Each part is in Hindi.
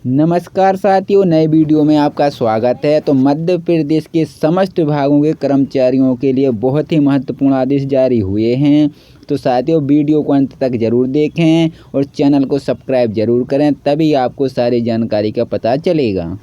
नमस्कार साथियों, नए वीडियो में आपका स्वागत है। तो मध्य प्रदेश के समस्त विभागों के कर्मचारियों के लिए बहुत ही महत्वपूर्ण आदेश जारी हुए हैं। तो साथियों, वीडियो को अंत तक जरूर देखें और चैनल को सब्सक्राइब जरूर करें, तभी आपको सारी जानकारी का पता चलेगा।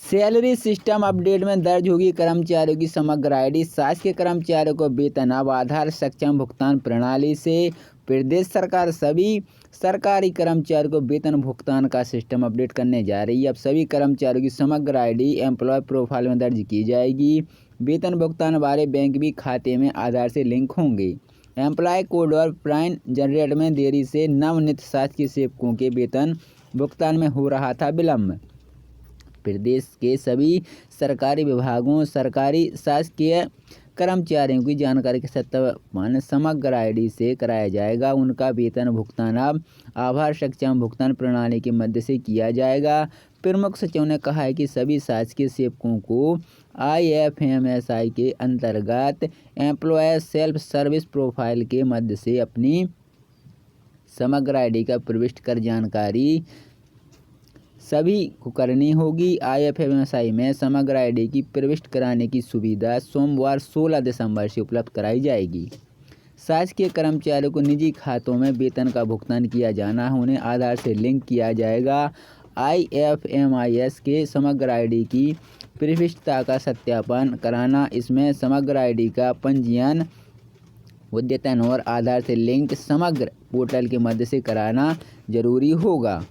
सैलरी सिस्टम अपडेट में दर्ज होगी कर्मचारियों की समग्र आईडी। शासकीय कर्मचारियों को वेतन अब आधार सक्षम भुगतान प्रणाली से। प्रदेश सरकार सभी सरकारी कर्मचारियों को वेतन भुगतान का सिस्टम अपडेट करने जा रही है। अब सभी कर्मचारियों की समग्र आईडी एम्प्लॉय प्रोफाइल में दर्ज की जाएगी। वेतन भुगतान वाले बैंक भी खाते में आधार से लिंक होंगे। एम्प्लॉय कोड और प्राइन जनरेट में देरी से नवनियुक्त शासकीय सेवकों के वेतन भुगतान में हो रहा था विलम्ब। प्रदेश के सभी सरकारी विभागों सरकारी शासकीय कर्मचारियों की जानकारी का सत्यापन समग्र आईडी से कराया जाएगा। उनका वेतन भुगतान अब आधार सक्षम भुगतान प्रणाली के मध्य से किया जाएगा। प्रमुख सचिव ने कहा है कि सभी शासकीय सेवकों को IFMSI के अंतर्गत एम्प्लॉय सेल्फ सर्विस प्रोफाइल के मध्य से अपनी समग्र आईडी का प्रविष्ट कर जानकारी सभी को करनी होगी। IFMSI में समग्र आईडी की प्रविष्ट कराने की सुविधा सोमवार 16 दिसंबर से उपलब्ध कराई जाएगी। शासकीय कर्मचारियों को निजी खातों में वेतन का भुगतान किया जाना है, उन्हें आधार से लिंक किया जाएगा। IFMIS के समग्र आईडी की प्रविष्टता का सत्यापन कराना, इसमें समग्र आईडी का पंजीयन, अद्यतन और आधार से लिंक समग्र पोर्टल के मध्य से कराना जरूरी होगा।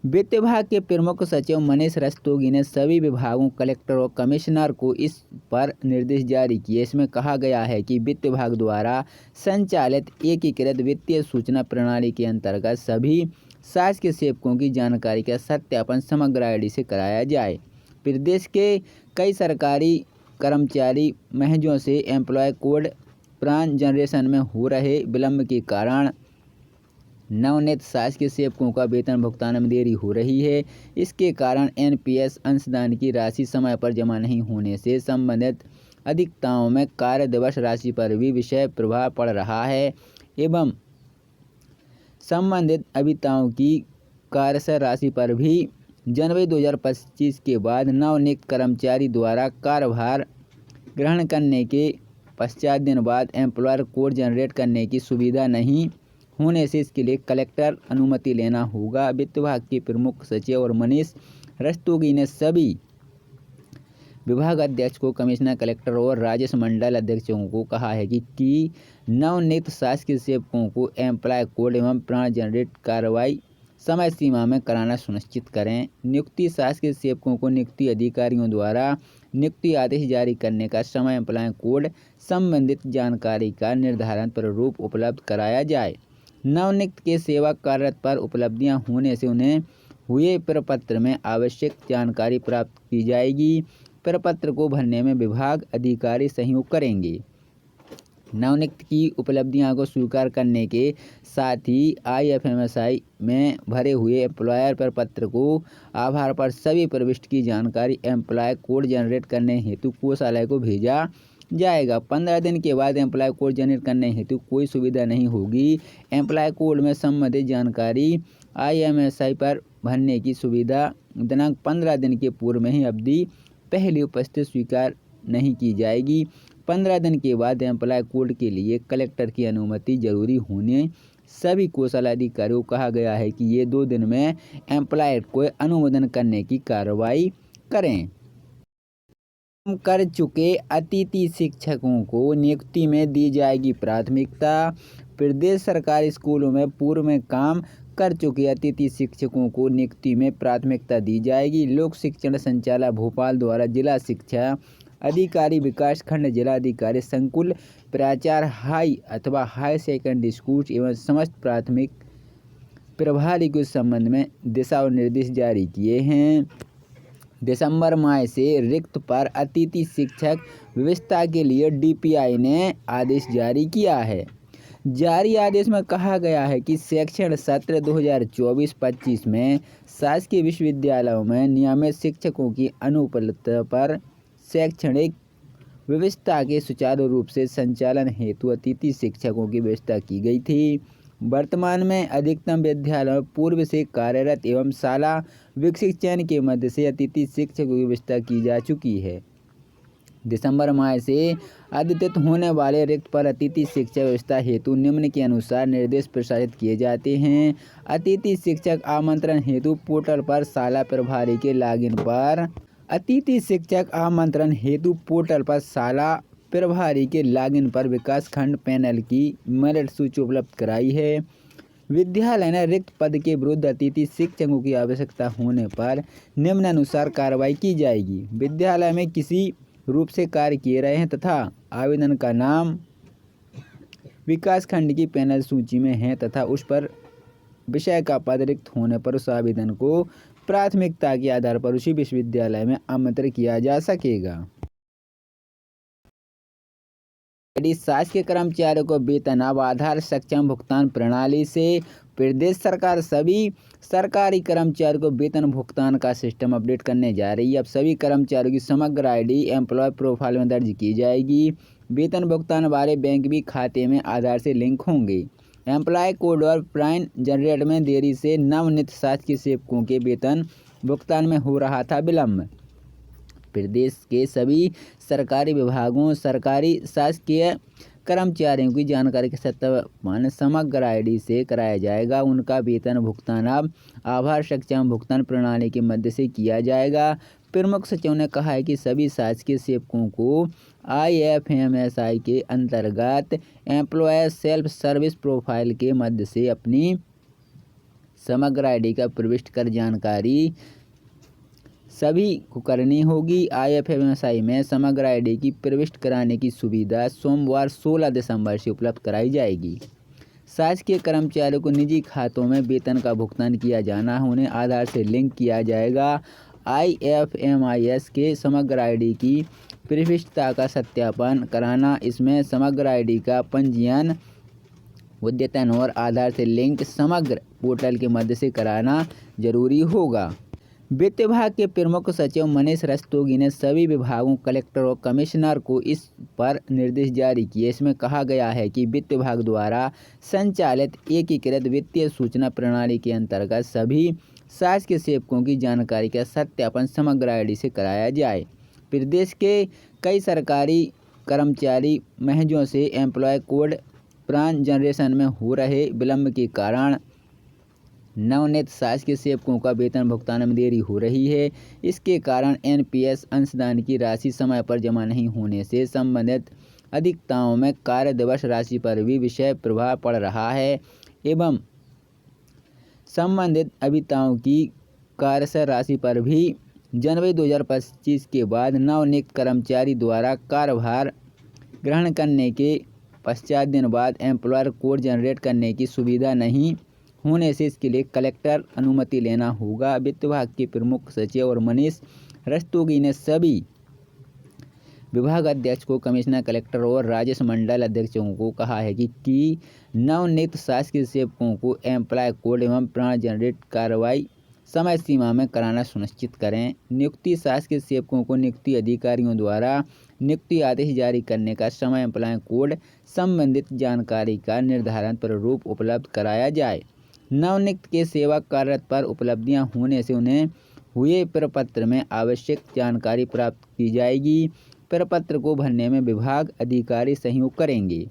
वित्त विभाग के प्रमुख सचिव मनीष रस्तोगी ने सभी विभागों कलेक्टर और कमिश्नर को इस पर निर्देश जारी किए। इसमें कहा गया है कि वित्त विभाग द्वारा संचालित एकीकृत वित्तीय सूचना प्रणाली के अंतर्गत सभी शासकीय सेवकों की जानकारी का सत्यापन समग्र आईडी से कराया जाए। प्रदेश के कई सरकारी कर्मचारी महजों से एम्प्लॉय कोड प्रान जनरेशन में हो रहे विलम्ब के कारण नवनियुक्त शासकीय सेवकों का वेतन भुगतान में देरी हो रही है। इसके कारण NPS अंशदान की राशि समय पर जमा नहीं होने से संबंधित अधिकताओं में कार्य दिवस राशि पर भी विशेष प्रभाव पड़ रहा है एवं संबंधित अभिताओं की कार्यशैल राशि पर भी जनवरी 2025 के बाद नवनियुक्त कर्मचारी द्वारा कार्यभार ग्रहण करने के पश्चात दिन बाद एम्प्लॉयर कोड जनरेट करने की सुविधा नहीं होने से इसके लिए कलेक्टर अनुमति लेना होगा। वित्त विभाग के प्रमुख सचिव और मनीष रस्तोगी ने सभी विभाग अध्यक्ष को कमिश्नर, कलेक्टर और राजस्व मंडल अध्यक्षों को कहा है कि नवनियुक्त शासकीय सेवकों को एम्प्लॉय कोड एवं प्राण जनरेट कार्रवाई समय सीमा में कराना सुनिश्चित करें। नियुक्ति शासकीय सेवकों को नियुक्ति अधिकारियों द्वारा नियुक्ति आदेश जारी करने का समय एम्प्लॉय कोड संबंधित जानकारी का निर्धारण प्रारूप उपलब्ध कराया जाए। नवनियुक्त के सेवा कार्यरत पर उपलब्धियां होने से उन्हें हुए प्रपत्र में आवश्यक जानकारी प्राप्त की जाएगी। प्रपत्र को भरने में विभाग अधिकारी सहयोग करेंगे। नवनियुक्त की उपलब्धियों को स्वीकार करने के साथ ही IFMSI में भरे हुए एम्प्लॉयर प्रपत्र को आधार पर सभी प्रविष्ट की जानकारी एम्प्लॉय कोड जनरेट करने हेतु कोषालय को भेजा जाएगा। 15 दिन के बाद एम्प्लॉय कोड जनरेट करने हेतु कोई सुविधा नहीं होगी। एम्प्लॉय कोड में संबंधित जानकारी IMSI पर भरने की सुविधा दिनांक 15 दिन के पूर्व में ही अवधि पहली उपस्थित स्वीकार नहीं की जाएगी। 15 दिन के बाद एम्प्लॉय कोड के लिए कलेक्टर की अनुमति जरूरी होने सभी कोषालय अधिकारियों को कहा गया है कि ये 2 दिन में एम्प्लॉय को अनुमोदन करने की कार्रवाई करें। कर चुके अतिथि शिक्षकों को नियुक्ति में दी जाएगी प्राथमिकता। प्रदेश सरकारी स्कूलों में पूर्व में काम कर चुके अतिथि शिक्षकों को नियुक्ति में प्राथमिकता दी जाएगी। लोक शिक्षण संचालक भोपाल द्वारा जिला शिक्षा अधिकारी विकास खंड, जिला अधिकारी संकुल, प्राचार्य हाई अथवा हाई सेकेंडरी स्कूल एवं समस्त प्राथमिक प्रभारी के संबंध में दिशा और निर्देश जारी किए हैं। दिसंबर माह से रिक्त पर अतिथि शिक्षक व्यवस्था के लिए DPI ने आदेश जारी किया है। जारी आदेश में कहा गया है कि शैक्षणिक सत्र 2024-25 में शासकीय विश्वविद्यालयों में नियमित शिक्षकों की अनुपलब्धता पर शैक्षणिक व्यवस्था के सुचारू रूप से संचालन हेतु अतिथि शिक्षकों की व्यवस्था की गई थी। वर्तमान में अधिकतम विद्यालयों में पूर्व से कार्यरत एवं शाला विकसित चयन के मध्य से अतिथि शिक्षकों की व्यवस्था की जा चुकी है। दिसंबर माह से अद्यतित होने वाले रिक्त पर अतिथि शिक्षक व्यवस्था हेतु निम्न के अनुसार निर्देश प्रसारित किए जाते हैं। अतिथि शिक्षक आमंत्रण हेतु पोर्टल पर शाला प्रभारी के लॉगिन पर शाला प्रभारी के लॉगिन पर विकासखंड पैनल की मेरिट सूची उपलब्ध कराई है। विद्यालय ने रिक्त पद के विरुद्ध अतिथि शिक्षकों की आवश्यकता होने पर निम्नानुसार कार्रवाई की जाएगी। विद्यालय में किसी रूप से कार्य किए रहे हैं तथा आवेदन का नाम विकासखंड की पैनल सूची में है तथा उस पर विषय का पद रिक्त होने पर उस आवेदन को प्राथमिकता के आधार पर उसी विश्वविद्यालय में आमंत्रित किया जा सकेगा। यदि शासकीय कर्मचारियों को वेतन अब आधार सक्षम भुगतान प्रणाली से प्रदेश सरकार सभी सरकारी कर्मचारियों को वेतन भुगतान का सिस्टम अपडेट करने जा रही है। अब सभी कर्मचारियों की समग्र आईडी एम्प्लॉय प्रोफाइल में दर्ज की जाएगी। वेतन भुगतान वाले बैंक भी खाते में आधार से लिंक होंगे। एम्प्लॉय कोड और प्राइन जनरेट में देरी से नवनियुक्त शासकीय सेवकों के वेतन भुगतान में हो रहा था विलम्ब। प्रदेश के सभी सरकारी विभागों सरकारी शासकीय कर्मचारियों की जानकारी के सत्यापन समग्र आईडी से कराया जाएगा। उनका वेतन भुगतान अब आधार सक्षम भुगतान प्रणाली के मध्य से किया जाएगा। प्रमुख सचिव ने कहा है कि सभी शासकीय सेवकों को IFMSI के अंतर्गत एम्प्लॉय सेल्फ सर्विस प्रोफाइल के मध्य से अपनी समग्र आईडी का प्रविष्ट कर जानकारी सभी को करनी होगी। IFMSI में समग्र आईडी की प्रविष्ट कराने की सुविधा सोमवार 16 दिसंबर से उपलब्ध कराई जाएगी। शासकीय कर्मचारियों को निजी खातों में वेतन का भुगतान किया जाना है। उन्हें आधार से लिंक किया जाएगा। IFMIS के समग्र आईडी की प्रविष्टता का सत्यापन कराना, इसमें समग्र आईडी का पंजीयन, अद्यतन और आधार से लिंक समग्र पोर्टल के मध्य से कराना जरूरी होगा। वित्त विभाग के प्रमुख सचिव मनीष रस्तोगी ने सभी विभागों कलेक्टर और कमिश्नर को इस पर निर्देश जारी किए। इसमें कहा गया है कि वित्त विभाग द्वारा संचालित एकीकृत वित्तीय सूचना प्रणाली के अंतर्गत सभी शासकीय सेवकों की जानकारी का सत्यापन समग्र आईडी से कराया जाए। प्रदेश के कई सरकारी कर्मचारी महजों से एम्प्लॉय कोड प्रान जनरेशन में हो रहे विलम्ब के कारण नवनियुक्त शासकीय सेवकों का वेतन भुगतान में देरी हो रही है। इसके कारण NPS अंशदान की राशि समय पर जमा नहीं होने से संबंधित अधिकताओं में कार्य दिवस राशि पर भी विषय प्रभाव पड़ रहा है एवं संबंधित अभियंताओं की कार्यशैल राशि पर भी जनवरी 2025 के बाद नवनियुक्त कर्मचारी द्वारा कार्यभार ग्रहण करने के पश्चात दिन बाद एम्प्लॉयर कोड जनरेट करने की सुविधा नहीं होने से इसके लिए कलेक्टर अनुमति लेना होगा। वित्त विभाग के प्रमुख सचिव और मनीष रस्तोगी ने सभी विभाग अध्यक्ष को, कमिश्नर, कलेक्टर और राजस्व मंडल अध्यक्षों को कहा है कि नवनियुक्त शासकीय सेवकों को एम्प्लॉय कोड एवं प्राण जनरेट कार्रवाई समय सीमा में कराना सुनिश्चित करें। नियुक्ति शासकीय सेवकों को नियुक्ति अधिकारियों द्वारा नियुक्ति आदेश जारी करने का समय एम्प्लॉय कोड संबंधित जानकारी का निर्धारण प्रारूप उपलब्ध कराया जाए। नवनियुक्त के सेवा कार्यरत पर उपलब्धियां होने से उन्हें हुए प्रपत्र में आवश्यक जानकारी प्राप्त की जाएगी। प्रपत्र को भरने में विभाग अधिकारी सहयोग करेंगे।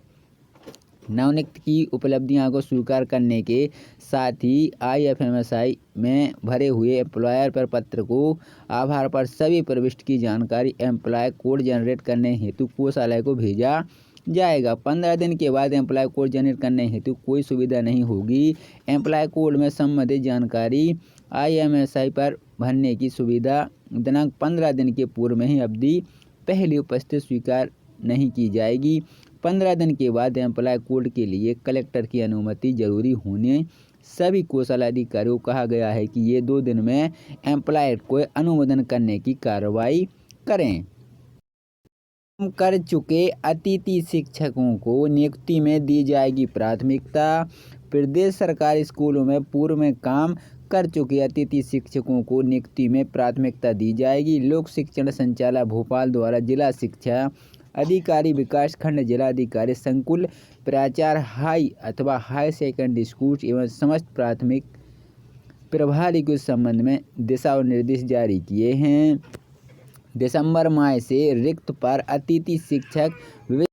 नवनियुक्त की उपलब्धियों को स्वीकार करने के साथ ही IFMSI में भरे हुए एम्प्लॉयर प्रपत्र को आधार पर सभी प्रविष्ट की जानकारी एम्प्लॉय कोड जनरेट करने हेतु कोषालय को भेजा जाएगा। 15 दिन के बाद एम्प्लॉय कोड जनरेट करने हेतु कोई सुविधा नहीं होगी। एम्प्लॉय कोड में संबंधित जानकारी IMSI पर भरने की सुविधा दिनांक 15 दिन के पूर्व में ही अवधि पहली उपस्थित स्वीकार नहीं की जाएगी। 15 दिन के बाद एम्प्लॉय कोड के लिए कलेक्टर की अनुमति जरूरी होने सभी कोषालय अधिकारियों को कहा गया है कि ये 2 दिन में एम्प्लॉयर को अनुमोदन करने की कार्रवाई करें। कर चुके अतिथि शिक्षकों को नियुक्ति में दी जाएगी प्राथमिकता। प्रदेश सरकारी स्कूलों में पूर्व में काम कर चुके अतिथि शिक्षकों को नियुक्ति में प्राथमिकता दी जाएगी। लोक शिक्षण संचालक भोपाल द्वारा जिला शिक्षा अधिकारी विकासखंड जिलाधिकारी संकुल प्राचार्य हाई अथवा हाई सेकेंडरी स्कूल एवं समस्त प्राथमिक प्रभारी के संबंध में दिशा और निर्देश जारी किए हैं। दिसंबर माह से रिक्त पर अतिथि शिक्षक